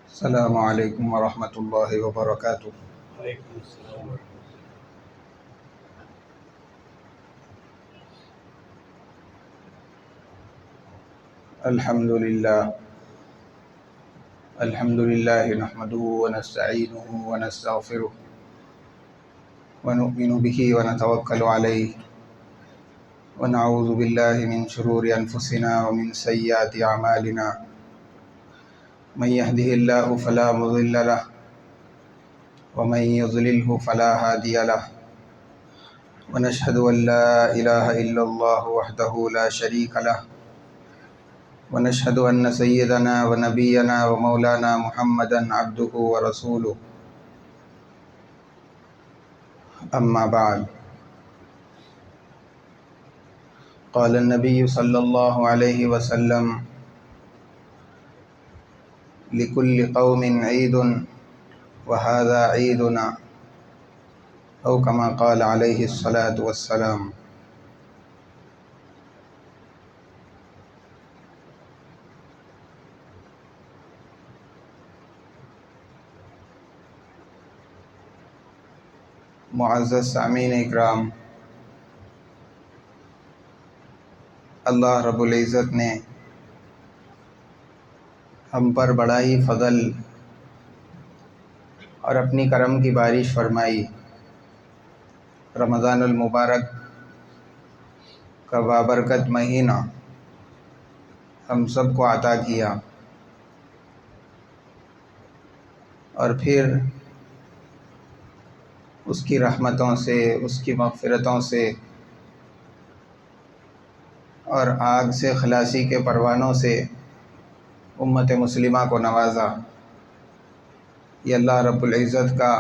السلام علیکم ورحمۃ اللہ وبرکاتہ۔ وعلیکم السلام ورحمۃ الحمد للہ نحمده ونستعینه ونستغفره ونؤمن به ونتوکل علیہ ونعوذ باللہ من شرور انفسنا ومن سیئات اعمالنا من يهده الله فلا مضل له ومن يضلله فلا هادي له ونشهد أن لا إله إلا الله وحده لا شريك له ونشهد أن سيدنا ونبينا ومولانا محمدا عبده ورسوله أما بعد قال النبي صلى الله عليه وسلم لكل قوم عيد وهذا عيدنا أو كما قال عليه الصلاة والسلام۔ معزز سامعین اکرام، اللہ رب العزت نے ہم پر بڑا ہی فضل اور اپنی کرم کی بارش فرمائی۔ رمضان المبارک کا بابرکت مہینہ ہم سب کو عطا کیا، اور پھر اس کی رحمتوں سے، اس کی مغفرتوں سے اور آگ سے خلاصی کے پروانوں سے امت مسلمہ کو نوازا۔ یہ اللہ رب العزت کا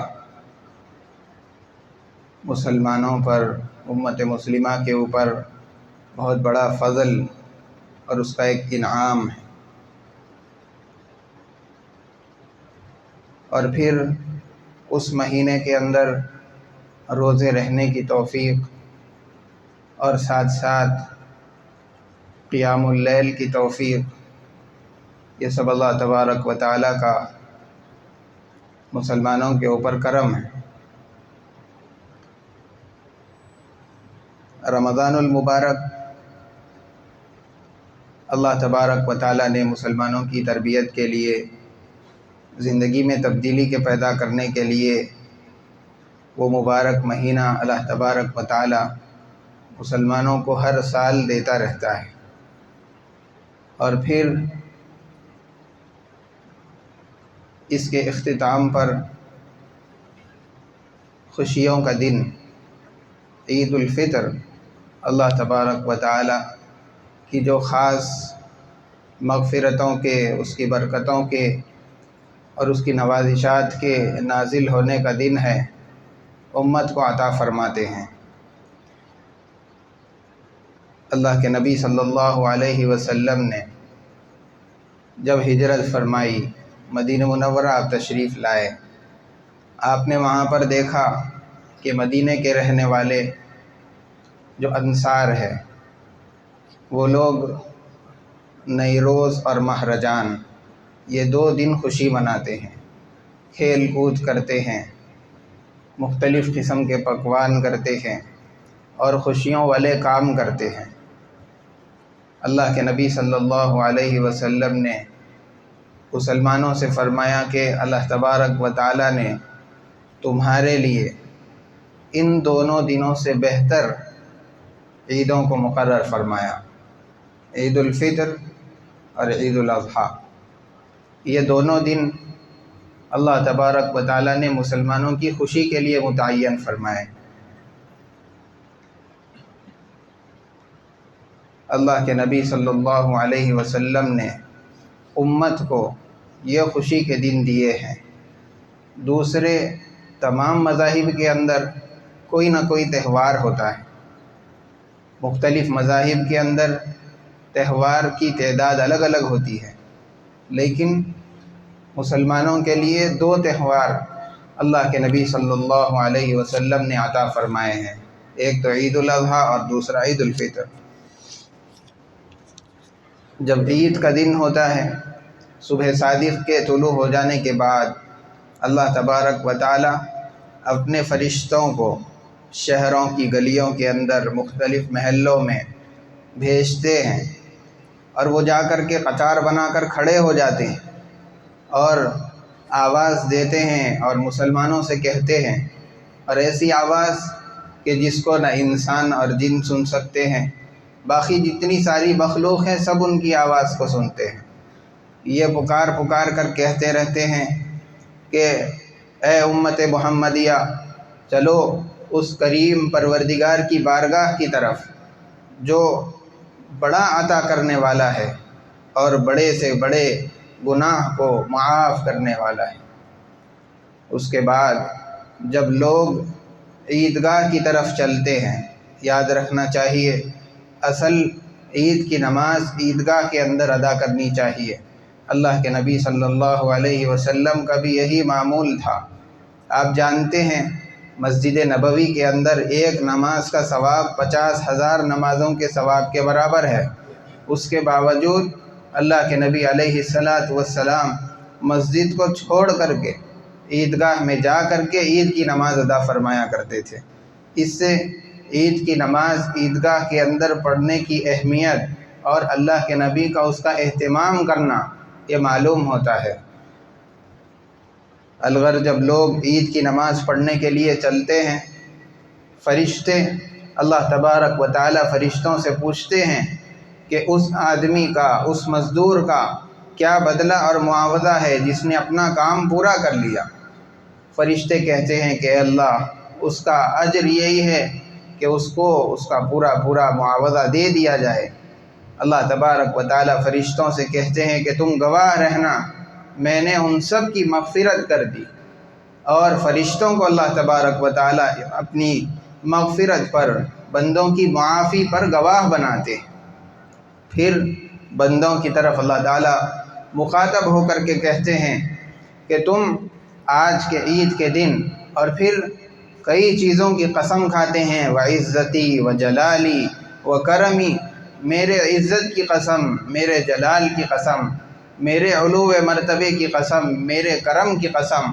مسلمانوں پر، امت مسلمہ کے اوپر بہت بڑا فضل اور اس کا ایک انعام ہے۔ اور پھر اس مہینے کے اندر روزے رہنے کی توفیق اور ساتھ ساتھ قیام اللیل کی توفیق، یہ سب اللہ تبارک و تعالیٰ کا مسلمانوں کے اوپر کرم ہے۔ رمضان المبارک اللہ تبارک و تعالیٰ نے مسلمانوں کی تربیت کے لیے، زندگی میں تبدیلی کے پیدا کرنے کے لیے وہ مبارک مہینہ اللہ تبارک و تعالیٰ مسلمانوں کو ہر سال دیتا رہتا ہے۔ اور پھر اس کے اختتام پر خوشیوں کا دن عید الفطر، اللہ تبارک و تعالیٰ کی جو خاص مغفرتوں کے، اس کی برکتوں کے اور اس کی نوازشات کے نازل ہونے کا دن ہے، امت کو عطا فرماتے ہیں۔ اللہ کے نبی صلی اللہ علیہ وسلم نے جب ہجرت فرمائی، مدینہ منورہ آپ تشریف لائے، آپ نے وہاں پر دیکھا کہ مدینے کے رہنے والے جو انصار ہے، وہ لوگ نیروز اور مہرجان، یہ 2 دن خوشی مناتے ہیں، کھیل کود کرتے ہیں، مختلف قسم کے پکوان کرتے ہیں اور خوشیوں والے کام کرتے ہیں۔ اللہ کے نبی صلی اللہ علیہ وسلم نے مسلمانوں سے فرمایا کہ اللہ تبارک و تعالیٰ نے تمہارے لیے ان دونوں دنوں سے بہتر عیدوں کو مقرر فرمایا، عید الفطر اور عید الاضحیٰ۔ یہ دونوں دن اللہ تبارک و تعالیٰ نے مسلمانوں کی خوشی کے لیے متعین فرمائے۔ اللہ کے نبی صلی اللہ علیہ وسلم نے امت کو یہ خوشی کے دن دیے ہیں۔ دوسرے تمام مذاہب کے اندر کوئی نہ کوئی تہوار ہوتا ہے، مختلف مذاہب کے اندر تہوار کی تعداد الگ الگ ہوتی ہے، لیکن مسلمانوں کے لیے 2 تہوار اللہ کے نبی صلی اللہ علیہ وسلم نے عطا فرمائے ہیں، ایک تو عید الاضحیٰ اور دوسرا عید الفطر۔ جب عید کا دن ہوتا ہے، صبح صادق کے طلوع ہو جانے کے بعد اللہ تبارک و تعالی اپنے فرشتوں کو شہروں کی گلیوں کے اندر مختلف محلوں میں بھیجتے ہیں، اور وہ جا کر کے قطار بنا کر کھڑے ہو جاتے ہیں اور آواز دیتے ہیں اور مسلمانوں سے کہتے ہیں، اور ایسی آواز کہ جس کو نہ انسان اور جن سن سکتے ہیں، باقی جتنی ساری مخلوق ہیں سب ان کی آواز کو سنتے ہیں۔ یہ پکار پکار کر کہتے رہتے ہیں کہ اے امت محمدیہ، چلو اس کریم پروردگار کی بارگاہ کی طرف جو بڑا عطا کرنے والا ہے اور بڑے سے بڑے گناہ کو معاف کرنے والا ہے۔ اس کے بعد جب لوگ عیدگاہ کی طرف چلتے ہیں، یاد رکھنا چاہیے اصل عید کی نماز عیدگاہ کے اندر ادا کرنی چاہیے۔ اللہ کے نبی صلی اللہ علیہ وسلم کا بھی یہی معمول تھا۔ آپ جانتے ہیں مسجد نبوی کے اندر ایک نماز کا ثواب 50,000 نمازوں کے ثواب کے برابر ہے۔ اس کے باوجود اللہ کے نبی علیہ السلام مسجد کو چھوڑ کر کے عیدگاہ میں جا کر کے عید کی نماز ادا فرمایا کرتے تھے۔ اس سے عید کی نماز عیدگاہ کے اندر پڑھنے کی اہمیت اور اللہ کے نبی کا اس کا اہتمام کرنا یہ معلوم ہوتا ہے۔ الغر جب لوگ عید کی نماز پڑھنے کے لیے چلتے ہیں، فرشتے اللہ تبارک و تعالی فرشتوں سے پوچھتے ہیں کہ اس آدمی کا، اس مزدور کا کیا بدلہ اور معاوضہ ہے جس نے اپنا کام پورا کر لیا۔ فرشتے کہتے ہیں کہ اے اللہ، اس کا اجر یہی ہے کہ اس کو اس کا پورا معاوضہ دے دیا جائے۔ اللہ تبارک و تعالی فرشتوں سے کہتے ہیں کہ تم گواہ رہنا، میں نے ان سب کی مغفرت کر دی۔ اور فرشتوں کو اللہ تبارک و تعالی اپنی مغفرت پر، بندوں کی معافی پر گواہ بناتے ہیں۔ پھر بندوں کی طرف اللہ تعالی مخاطب ہو کر کے کہتے ہیں کہ تم آج کے عید کے دن اور پھر کئی چیزوں کی قسم کھاتے ہیں، وعزتی وجلالی وکرمی، میرے عزت کی قسم، میرے جلال کی قسم، میرے علو مرتبے کی قسم، میرے کرم کی قسم۔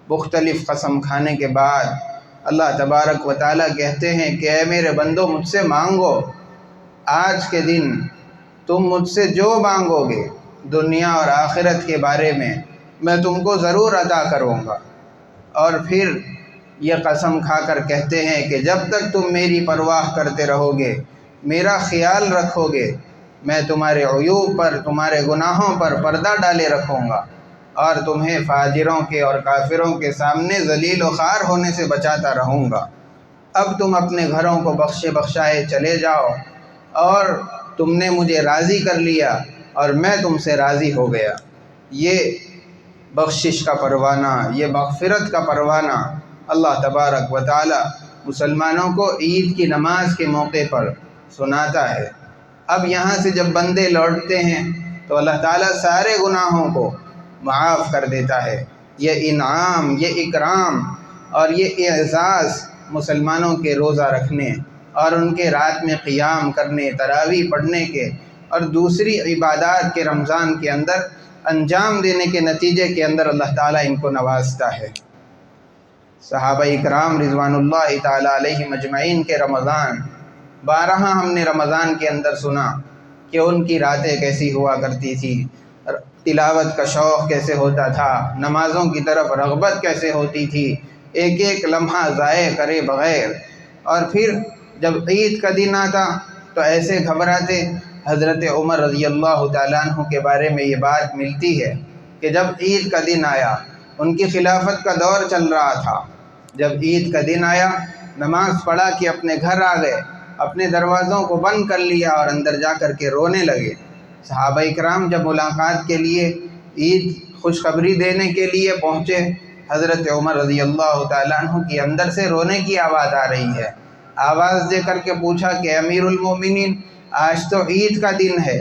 مختلف قسم کھانے کے بعد اللہ تبارک و تعالی کہتے ہیں کہ اے میرے بندو، مجھ سے مانگو، آج کے دن تم مجھ سے جو مانگو گے دنیا اور آخرت کے بارے میں تم کو ضرور عطا کروں گا۔ اور پھر یہ قسم کھا کر کہتے ہیں کہ جب تک تم میری پرواہ کرتے رہو گے، میرا خیال رکھو گے، میں تمہارے عیوب پر، تمہارے گناہوں پر پردہ ڈالے رکھوں گا اور تمہیں فاجروں کے اور کافروں کے سامنے ذلیل و خوار ہونے سے بچاتا رہوں گا۔ اب تم اپنے گھروں کو بخشے بخشائے چلے جاؤ، اور تم نے مجھے راضی کر لیا اور میں تم سے راضی ہو گیا۔ یہ بخشش کا پروانہ، یہ مغفرت کا پروانہ اللہ تبارک و تعالی مسلمانوں کو عید کی نماز کے موقع پر سناتا ہے۔ اب یہاں سے جب بندے لوٹتے ہیں تو اللہ تعالیٰ سارے گناہوں کو معاف کر دیتا ہے۔ یہ انعام، یہ اکرام اور یہ اعزاز مسلمانوں کے روزہ رکھنے اور ان کے رات میں قیام کرنے، تراویح پڑھنے کے اور دوسری عبادات کے رمضان کے اندر انجام دینے کے نتیجے کے اندر اللہ تعالیٰ ان کو نوازتا ہے۔ صحابہ اکرام رضوان اللہ تعالیٰ علیہم اجمعین کے رمضان، بارہا ہم نے رمضان کے اندر سنا کہ ان کی راتیں کیسی ہوا کرتی تھی، تلاوت کا شوق کیسے ہوتا تھا، نمازوں کی طرف رغبت کیسے ہوتی تھی، ایک ایک لمحہ ضائع کرے بغیر۔ اور پھر جب عید کا دن آتا تو ایسے گھبراتے۔ حضرت عمر رضی اللہ تعالیٰ عنہ کے بارے میں یہ بات ملتی ہے کہ جب عید کا دن آیا، ان کی خلافت کا دور چل رہا تھا، جب عید کا دن آیا نماز پڑھا کہ اپنے گھر آ گئے، اپنے دروازوں کو بند کر لیا اور اندر جا کر کے رونے لگے۔ صحابہ اکرام جب ملاقات کے لیے، عید خوشخبری دینے کے لیے پہنچے، حضرت عمر رضی اللہ تعالیٰ عنہ کی اندر سے رونے کی آواز آ رہی ہے۔ آواز دے کر کے پوچھا کہ امیر المومنین، آج تو عید کا دن ہے،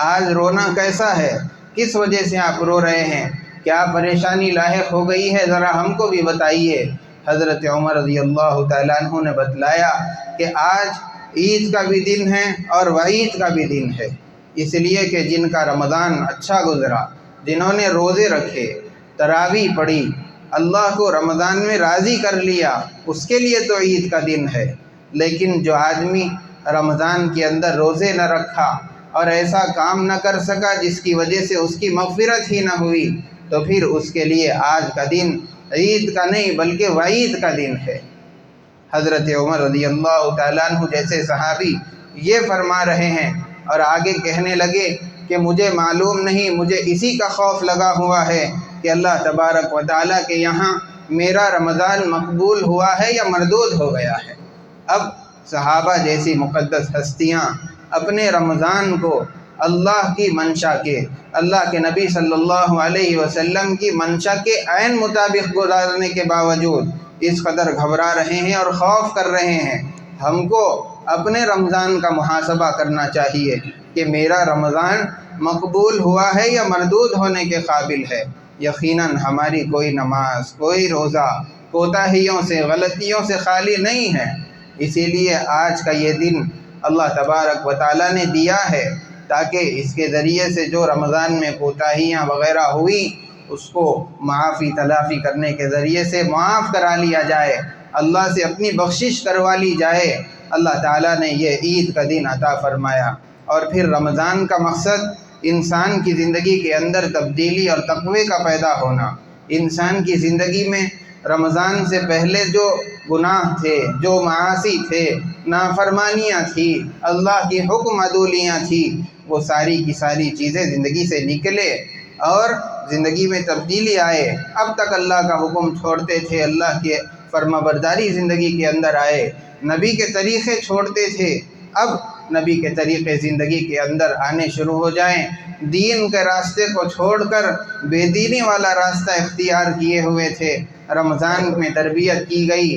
آج رونا کیسا ہے؟ کس وجہ سے آپ رو رہے ہیں؟ کیا پریشانی لاحق ہو گئی ہے؟ ذرا ہم کو بھی بتائیے۔ حضرت عمر رضی اللہ تعالیٰ عنہ نے بتلایا کہ آج عید کا بھی دن ہے اور وعید کا بھی دن ہے، اس لیے کہ جن کا رمضان اچھا گزرا، جنہوں نے روزے رکھے، تراویح پڑھی، اللہ کو رمضان میں راضی کر لیا، اس کے لیے تو عید کا دن ہے۔ لیکن جو آدمی رمضان کے اندر روزے نہ رکھا اور ایسا کام نہ کر سکا جس کی وجہ سے اس کی مغفرت ہی نہ ہوئی، تو پھر اس کے لیے آج کا دن عید کا نہیں بلکہ وعید کا دن ہے۔ حضرت عمر رضی اللہ تعالیٰ عنہ جیسے صحابی یہ فرما رہے ہیں اور آگے کہنے لگے کہ مجھے معلوم نہیں، مجھے اسی کا خوف لگا ہوا ہے کہ اللہ تبارک و تعالیٰ کے یہاں میرا رمضان مقبول ہوا ہے یا مردود ہو گیا ہے۔ اب صحابہ جیسی مقدس ہستیاں اپنے رمضان کو اللہ کی منشا کے، اللہ کے نبی صلی اللہ علیہ وسلم کی منشا کے عین مطابق گزارنے کے باوجود اس قدر گھبرا رہے ہیں اور خوف کر رہے ہیں۔ ہم کو اپنے رمضان کا محاسبہ کرنا چاہیے کہ میرا رمضان مقبول ہوا ہے یا مردود ہونے کے قابل ہے۔ یقیناً ہماری کوئی نماز، کوئی روزہ کوتاہیوں سے، غلطیوں سے خالی نہیں ہے۔ اسی لیے آج کا یہ دن اللہ تبارک و تعالیٰ نے دیا ہے تاکہ اس کے ذریعے سے جو رمضان میں کوتاہیاں وغیرہ ہوئی اس کو معافی تلافی کرنے کے ذریعے سے معاف کرا لیا جائے، اللہ سے اپنی بخشش کروا لی جائے۔ اللہ تعالیٰ نے یہ عید کا دن عطا فرمایا، اور پھر رمضان کا مقصد انسان کی زندگی کے اندر تبدیلی اور تقوی کا پیدا ہونا۔ انسان کی زندگی میں رمضان سے پہلے جو گناہ تھے، جو معاصی تھے، نافرمانیاں تھیں، اللہ کی حکم عدولیاں تھیں، وہ ساری کی ساری چیزیں زندگی سے نکلے اور زندگی میں تبدیلی آئے۔ اب تک اللہ کا حکم چھوڑتے تھے، اللہ کے فرما برداری زندگی کے اندر آئے، نبی کے طریقے چھوڑتے تھے، اب نبی کے طریقے زندگی کے اندر آنے شروع ہو جائیں۔ دین کے راستے کو چھوڑ کر بے دینی والا راستہ اختیار کیے ہوئے تھے۔ رمضان میں تربیت کی گئی،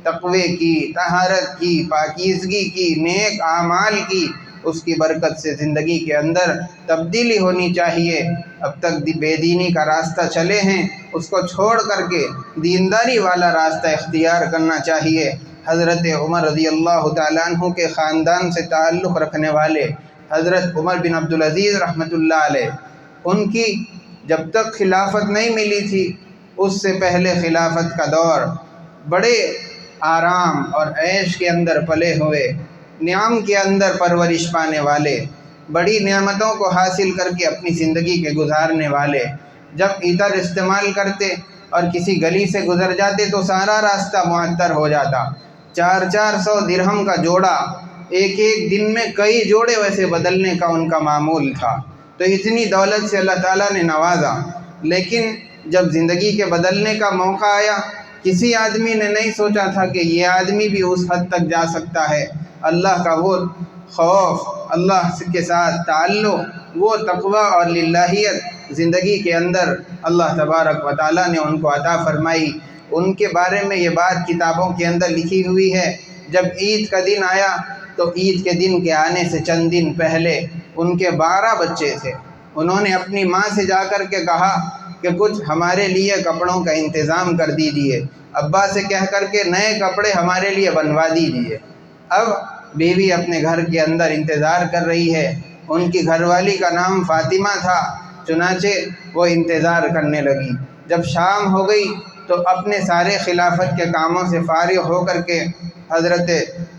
تقوی کی، طہارت کی، پاکیزگی کی، نیک اعمال کی، اس کی برکت سے زندگی کے اندر تبدیلی ہونی چاہیے۔ اب تک بے دینی کا راستہ چلے ہیں، اس کو چھوڑ کر کے دینداری والا راستہ اختیار کرنا چاہیے۔ حضرت عمر رضی اللہ تعالیٰ عنہ کے خاندان سے تعلق رکھنے والے حضرت عمر بن عبدالعزیز رحمۃ اللہ علیہ، ان کی جب تک خلافت نہیں ملی تھی، اس سے پہلے خلافت کا دور بڑے آرام اور عیش کے اندر پلے ہوئے، نعم کے اندر پرورش پانے والے، بڑی نعمتوں کو حاصل کر کے اپنی زندگی کے گزارنے والے، جب عطر استعمال کرتے اور کسی گلی سے گزر جاتے تو سارا راستہ معطر ہو جاتا۔ 400 درہم کا جوڑا، ایک ایک دن میں کئی جوڑے ویسے بدلنے کا ان کا معمول تھا۔ تو اتنی دولت سے اللہ تعالیٰ نے نوازا، لیکن جب زندگی کے بدلنے کا موقع آیا، کسی آدمی نے نہیں سوچا تھا کہ یہ آدمی بھی اس حد تک جا سکتا ہے۔ اللہ کا وہ خوف، اللہ کے ساتھ تعلق، وہ تقوی اور للہیت زندگی کے اندر اللہ تبارک و تعالیٰ نے ان کو عطا فرمائی۔ ان کے بارے میں یہ بات کتابوں کے اندر لکھی ہوئی ہے، جب عید کا دن آیا تو عید کے دن کے آنے سے چند دن پہلے ان کے 12 بچے تھے۔ انہوں نے اپنی ماں سے جا کر کے کہا کہ کچھ ہمارے لیے کپڑوں کا انتظام کر دیجیے، ابا سے کہہ کر کے نئے کپڑے ہمارے لیے بنوا دیجیے۔ اب بیوی اپنے گھر کے اندر انتظار کر رہی ہے، ان کی گھر والی کا نام فاطمہ تھا، چنانچہ وہ انتظار کرنے لگی۔ جب شام ہو گئی تو اپنے سارے خلافت کے کاموں سے فارغ ہو کر کے حضرت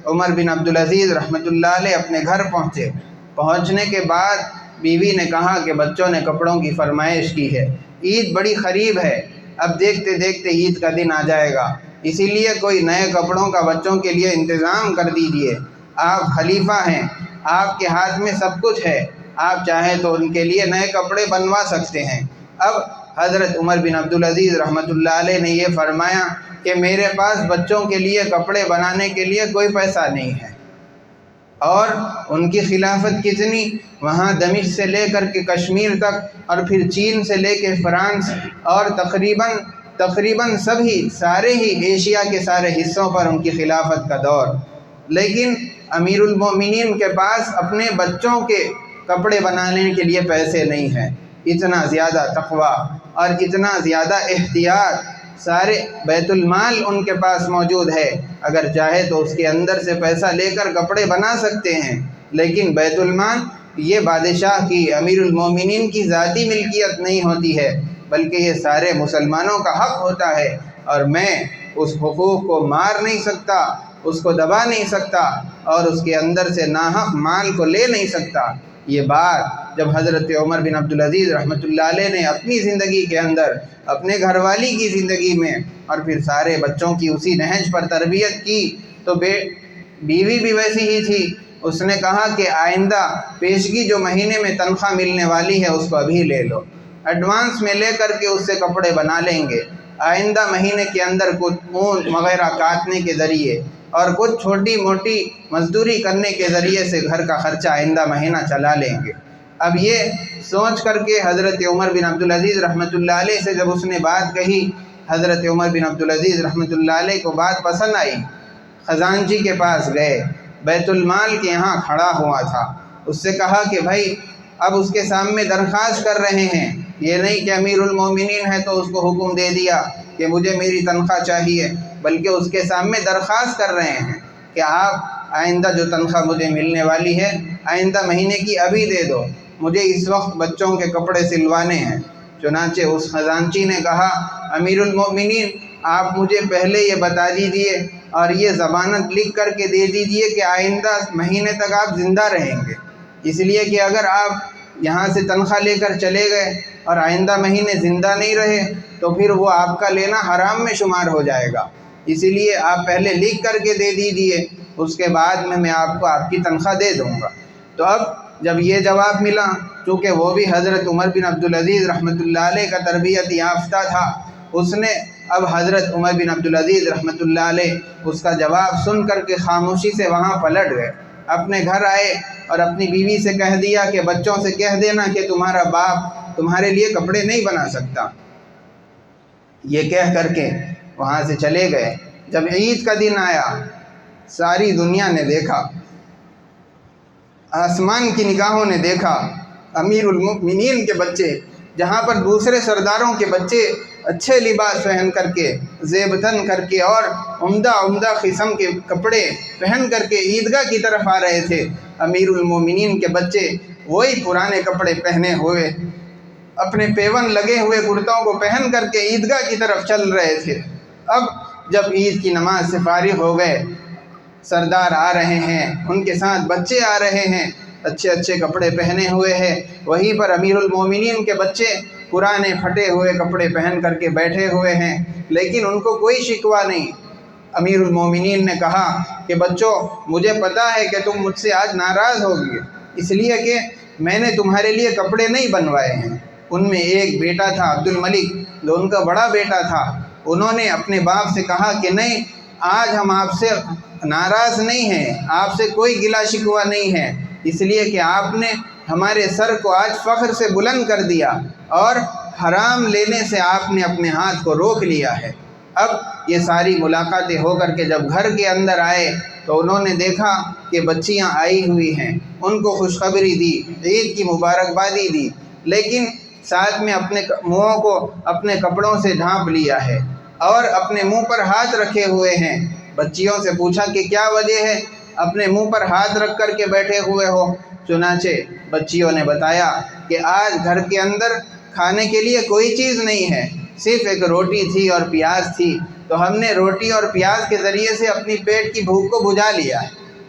عمر بن عبدالعزیز رحمۃ اللہ علیہ اپنے گھر پہنچے۔ پہنچنے کے بعد بیوی نے کہا کہ بچوں نے کپڑوں کی فرمائش کی ہے، عید بڑی قریب ہے، اب دیکھتے دیکھتے عید کا دن آ جائے گا، اسی لیے کوئی نئے کپڑوں کا بچوں کے لیے انتظام کر دیجیے۔ آپ خلیفہ ہیں، آپ کے ہاتھ میں سب کچھ ہے، آپ چاہیں تو ان کے لیے نئے کپڑے بنوا سکتے ہیں۔ اب حضرت عمر بن عبدالعزیز رحمۃ اللہ علیہ نے یہ فرمایا کہ میرے پاس بچوں کے لیے کپڑے بنانے کے لیے کوئی پیسہ نہیں ہے۔ اور ان کی خلافت کتنی، وہاں دمشق سے لے کر کے کشمیر تک، اور پھر چین سے لے کے فرانس، اور تقریباً سارے ہی ایشیا کے سارے حصوں پر ان کی خلافت کا دور۔ لیکن امیر المومنین کے پاس اپنے بچوں کے کپڑے بنانے کے لیے پیسے نہیں ہیں۔ اتنا زیادہ تقویٰ اور اتنا زیادہ احتیاط، سارے بیت المال ان کے پاس موجود ہے، اگر چاہے تو اس کے اندر سے پیسہ لے کر کپڑے بنا سکتے ہیں، لیکن بیت المال یہ بادشاہ کی، امیر المومنین کی ذاتی ملکیت نہیں ہوتی ہے، بلکہ یہ سارے مسلمانوں کا حق ہوتا ہے، اور میں اس حقوق کو مار نہیں سکتا، اس کو دبا نہیں سکتا، اور اس کے اندر سے ناحق مال کو لے نہیں سکتا۔ یہ بات جب حضرت عمر بن عبدالعزیز رحمۃ اللہ علیہ نے اپنی زندگی کے اندر، اپنے گھر والی کی زندگی میں، اور پھر سارے بچوں کی اسی نہج پر تربیت کی، تو بیوی بھی ویسی ہی تھی۔ اس نے کہا کہ آئندہ پیشگی جو مہینے میں تنخواہ ملنے والی ہے اس کو ابھی لے لو، ایڈوانس میں لے کر کے اس سے کپڑے بنا لیں گے، آئندہ مہینے کے اندر کچھ اون وغیرہ کاٹنے کے ذریعے اور کچھ چھوٹی موٹی مزدوری کرنے کے ذریعے سے گھر کا خرچہ آئندہ مہینہ چلا لیں گے۔ اب یہ سوچ کر کے حضرت عمر بن عبدالعزیز رحمۃ اللہ علیہ سے جب اس نے بات کہی، حضرت عمر بن عبدالعزیز رحمۃ اللہ علیہ کو بات پسند آئی، خزانچی کے پاس گئے، بیت المال کے یہاں کھڑا ہوا تھا، اس سے کہا کہ بھائی اب اس کے سامنے درخواست کر رہے ہیں، یہ نہیں کہ امیر المومنین ہے تو اس کو حکم دے دیا کہ مجھے میری تنخواہ چاہیے، بلکہ اس کے سامنے درخواست کر رہے ہیں کہ آپ آئندہ جو تنخواہ مجھے ملنے والی ہے آئندہ مہینے کی ابھی دے دو، مجھے اس وقت بچوں کے کپڑے سلوانے ہیں۔ چنانچہ اس خزانچی نے کہا، امیر المومنین آپ مجھے پہلے یہ بتا دیجئے اور یہ ضمانت لکھ کر کے دے دیجئے کہ آئندہ مہینے تک آپ زندہ رہیں گے، اس لیے کہ اگر آپ یہاں سے تنخواہ لے کر چلے گئے اور آئندہ مہینے زندہ نہیں رہے تو پھر وہ آپ کا لینا حرام میں شمار ہو جائے گا، اسی لیے آپ پہلے لکھ کر کے دے دیجئے، اس کے بعد میں آپ کو آپ کی تنخواہ دے دوں گا۔ تو اب جب یہ جواب ملا، چونکہ وہ بھی حضرت عمر بن عبدالعزیز رحمۃ اللہ علیہ کا تربیت یافتہ تھا، اس نے اب حضرت عمر بن عبدالعزیز رحمۃ اللہ علیہ اس کا جواب سن کر کے خاموشی سے وہاں پلٹ گئے، اپنے گھر آئے اور اپنی بیوی سے کہہ دیا کہ بچوں سے کہہ دینا کہ تمہارا باپ تمہارے لیے کپڑے نہیں بنا سکتا۔ یہ کہہ کر کے وہاں سے چلے گئے۔ جب عید کا دن آیا، ساری دنیا نے دیکھا، آسمان کی نگاہوں نے دیکھا، امیر المؤمنین کے بچے، جہاں پر دوسرے سرداروں کے بچے اچھے لباس پہن کر کے، زیب تن کر کے اور عمدہ عمدہ قسم کے کپڑے پہن کر کے عیدگاہ کی طرف آ رہے تھے، امیر المومنین کے بچے وہی پرانے کپڑے پہنے ہوئے، اپنے پیون لگے ہوئے کرتوں کو پہن کر کے عیدگاہ کی طرف چل رہے تھے۔ اب جب عید کی نماز سے فارغ ہو گئے، سردار آ رہے ہیں، ان کے ساتھ بچے آ رہے ہیں، اچھے اچھے کپڑے پہنے ہوئے ہیں، وہیں پر امیر المومنین کے بچے پرانے پھٹے ہوئے کپڑے پہن کر کے بیٹھے ہوئے ہیں، لیکن ان کو کوئی شکوہ نہیں۔ امیر المومنین نے کہا کہ بچوں، مجھے پتہ ہے کہ تم مجھ سے آج ناراض ہوگے، اس لیے کہ میں نے تمہارے لیے کپڑے نہیں بنوائے ہیں۔ ان میں ایک بیٹا تھا عبد الملک، جو ان کا بڑا بیٹا تھا، انہوں نے اپنے باپ سے کہا کہ نہیں، آج ہم آپ سے ناراض نہیں ہیں، آپ سے کوئی گلہ شکوہ نہیں ہے، اس لیے کہ آپ نے ہمارے سر کو آج فخر سے بلند کر دیا اور حرام لینے سے آپ نے اپنے ہاتھ کو روک لیا ہے۔ اب یہ ساری ملاقاتیں ہو کر کے جب گھر کے اندر آئے تو انہوں نے دیکھا کہ بچیاں آئی ہوئی ہیں، ان کو خوشخبری دی، عید کی مبارکبادی دی، لیکن ساتھ میں اپنے منہوں کو اپنے کپڑوں سے ڈھانپ لیا ہے اور اپنے منہ پر ہاتھ رکھے ہوئے ہیں۔ بچیوں سے پوچھا کہ کیا وجہ ہے اپنے منہ پر ہاتھ رکھ کر کے بیٹھے ہوئے ہو؟ چنانچہ بچیوں نے بتایا کہ آج گھر کے اندر کھانے کے لیے کوئی چیز نہیں ہے، صرف ایک روٹی تھی اور پیاز تھی، تو ہم نے روٹی اور پیاز کے ذریعے سے اپنی پیٹ کی بھوک کو بجھا لیا ہے۔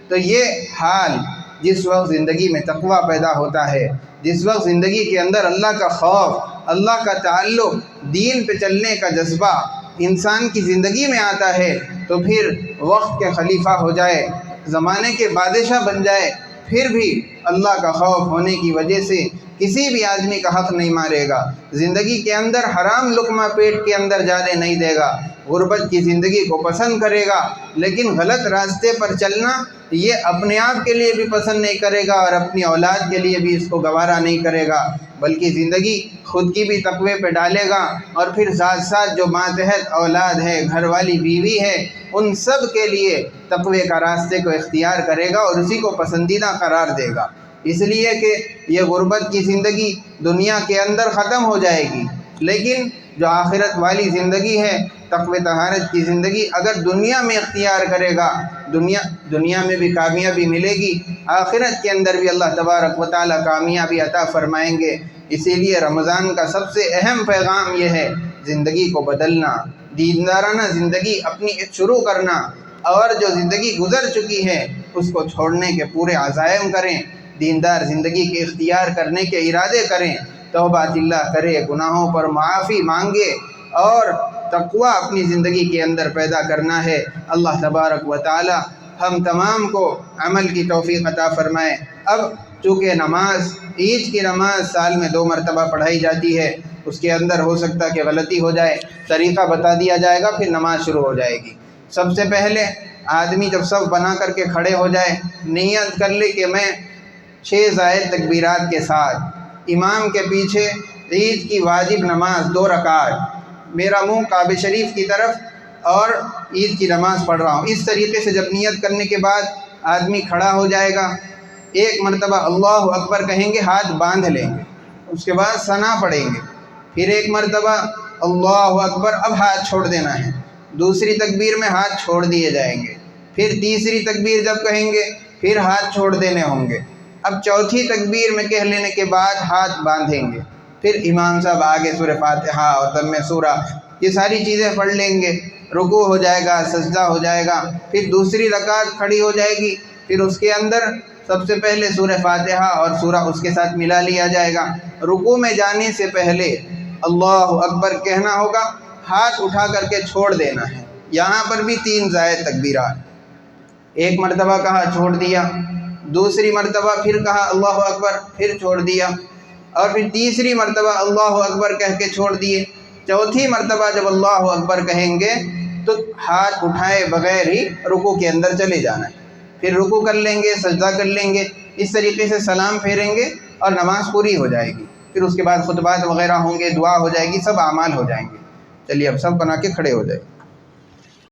تو یہ حال جس وقت زندگی میں تقویٰ پیدا ہوتا ہے، جس وقت زندگی کے اندر اللہ کا خوف، اللہ کا تعلق، دین پہ چلنے کا جذبہ انسان کی زندگی میں آتا ہے، تو پھر وقت کے خلیفہ ہو جائے، زمانے کے بادشاہ بن جائے، پھر بھی اللہ کا خوف ہونے کی وجہ سے کسی بھی آدمی کا حق نہیں مارے گا، زندگی کے اندر حرام لقمہ پیٹ کے اندر جانے نہیں دے گا، غربت کی زندگی کو پسند کرے گا، لیکن غلط راستے پر چلنا یہ اپنے آپ کے لیے بھی پسند نہیں کرے گا اور اپنی اولاد کے لیے بھی اس کو گوارا نہیں کرے گا، بلکہ زندگی خود کی بھی تقوی پہ ڈالے گا، اور پھر ساتھ ساتھ جو ماتحت اولاد ہے، گھر والی بیوی ہے، ان سب کے لیے تقوی کا راستے کو اختیار کرے گا اور اسی کو پسندیدہ قرار دے گا، اس لیے کہ یہ غربت کی زندگی دنیا کے اندر ختم ہو جائے گی، لیکن جو آخرت والی زندگی ہے، تقوی طہارت کی زندگی، اگر دنیا میں اختیار کرے گا، دنیا میں بھی کامیابی ملے گی، آخرت کے اندر بھی اللہ تبارک و تعالی کامیابی عطا فرمائیں گے۔ اسی لیے رمضان کا سب سے اہم پیغام یہ ہے زندگی کو بدلنا، دیندارانہ زندگی اپنی شروع کرنا، اور جو زندگی گزر چکی ہے اس کو چھوڑنے کے پورے عزائم کریں، دیندار زندگی کے اختیار کرنے کے ارادے کریں، توبہ اللہ کرے، گناہوں پر معافی مانگے، اور تقوی اپنی زندگی کے اندر پیدا کرنا ہے۔ اللہ تبارک و تعالی ہم تمام کو عمل کی توفیق عطا فرمائے۔ اب چونکہ نماز، عید کی نماز سال میں 2 مرتبہ پڑھائی جاتی ہے، اس کے اندر ہو سکتا کہ غلطی ہو جائے، طریقہ بتا دیا جائے گا، پھر نماز شروع ہو جائے گی۔ سب سے پہلے آدمی جب صف بنا کر کے کھڑے ہو جائے، نیت کر لے کہ میں 6 زائد تکبیرات کے ساتھ امام کے پیچھے عید کی واجب نماز 2 رکعت، میرا منہ کعبہ شریف کی طرف، اور عید کی نماز پڑھ رہا ہوں۔ اس طریقے سے جب نیت کرنے کے بعد آدمی کھڑا ہو جائے گا، 1 مرتبہ اللہ اکبر کہیں گے، ہاتھ باندھ لیں گے، اس کے بعد ثنا پڑھیں گے، پھر 1 مرتبہ اللہ اکبر، اب ہاتھ چھوڑ دینا ہے، دوسری تکبیر میں ہاتھ چھوڑ دیے جائیں گے، پھر تیسری تکبیر جب کہیں گے پھر ہاتھ چھوڑ دینے ہوں گے، اب چوتھی تکبیر میں کہہ لینے کے بعد ہاتھ باندھیں گے، پھر امام صاحب آگے سورہ فاتحہ اور ضم سورہ یہ ساری چیزیں پڑھ لیں گے، رکوع ہو جائے گا، سجدہ ہو جائے گا، پھر دوسری رکعت کھڑی ہو جائے گی، پھر اس کے اندر سب سے پہلے سورہ فاتحہ اور سورہ اس کے ساتھ ملا لیا جائے گا۔ رکوع میں جانے سے پہلے اللہ اکبر کہنا ہوگا، ہاتھ اٹھا کر کے چھوڑ دینا ہے۔ یہاں پر بھی 3 زائد تکبیرات، 1 مرتبہ کہا چھوڑ دیا، دوسری مرتبہ پھر کہا اللہ اکبر، پھر چھوڑ دیا، اور پھر تیسری مرتبہ اللہ اکبر کہہ کے چھوڑ دیے، چوتھی مرتبہ جب اللہ اکبر کہیں گے تو ہاتھ اٹھائے بغیر ہی رکوع کے اندر چلے جانا ہے، پھر رکوع کر لیں گے، سجدہ کر لیں گے، اس طریقے سے سلام پھیریں گے اور نماز پوری ہو جائے گی۔ پھر اس کے بعد خطبات وغیرہ ہوں گے، دعا ہو جائے گی، سب اعمال ہو جائیں گے۔ چلیے اب سب بنا کے کھڑے ہو جائے۔